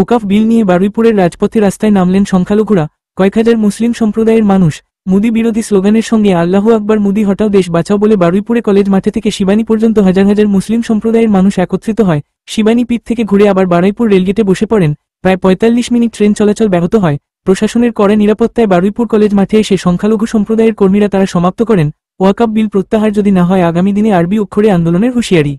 ওকাফ বিল নিয়ে বারুইপুরের রাজপথে রাস্তায় নামলেন সংখ্যালঘুরা। কয়েক হাজার মুসলিম সম্প্রদায়ের মানুষ মুদি বিরোধী স্লোগানের সঙ্গে আল্লাহু আকবার মুদি হটাও দেশ বাঁচাও বলে বারুইপুরে কলেজ মাঠে থেকে শিবানী পর্যন্ত হাজার হাজার মুসলিম সম্প্রদায়ের মানুষ একত্রিত হয়। শিবানী পীঠ থেকে ঘুরে আবার বারুইপুর রেলগেটে বসে পড়েন। প্রায় ৪৫ মিনিট ট্রেন চলাচল ব্যাহত হয়। প্রশাসনের কড়া নিরাপত্তায় বারুইপুর কলেজ মাঠে এসে সংখ্যালঘু সম্প্রদায়ের কর্মীরা তারা সমাপ্ত করেন। ওয়াকফ বিল প্রত্যাহার যদি না হয় আগামী দিনে আরবি অক্ষরে আন্দোলনের হুঁশিয়ারি।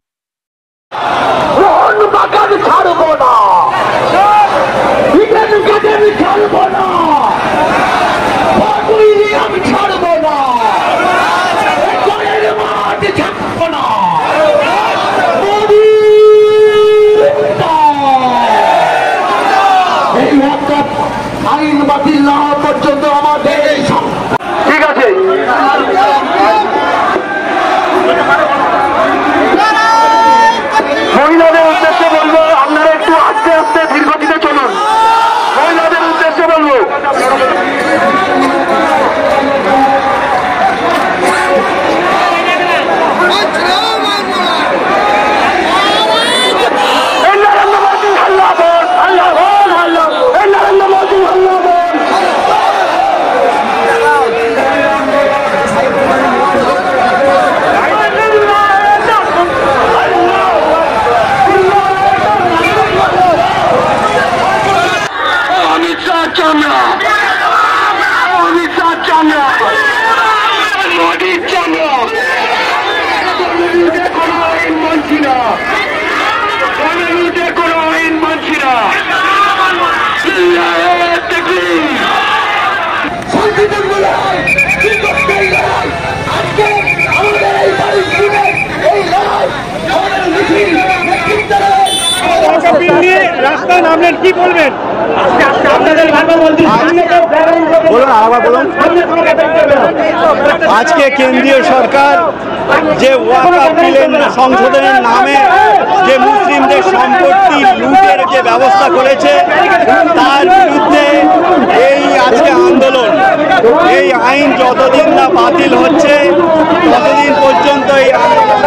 আইন বাতিল না হওয়া পর্যন্ত আমাদের ঠিক আছে। মহিলাদের উদ্দেশ্যে বলবো আপনারা একটু আস্তে আস্তে ধীরগতিতে চলুন। মহিলাদের উদ্দেশ্যে বলবো রাস্তায় নামলেন, কি বলবেন? আজকে কেন্দ্রীয় সরকার যে ওয়াকফ বিলের সংশোধনের নামে যে মুসলিমদের সম্পত্তি লুটের যে ব্যবস্থা করেছে তার বিরুদ্ধে এই আজকে আন্দোলন। এই আইন যতদিন না বাতিল হচ্ছে ততদিন পর্যন্ত এই আন্দোলন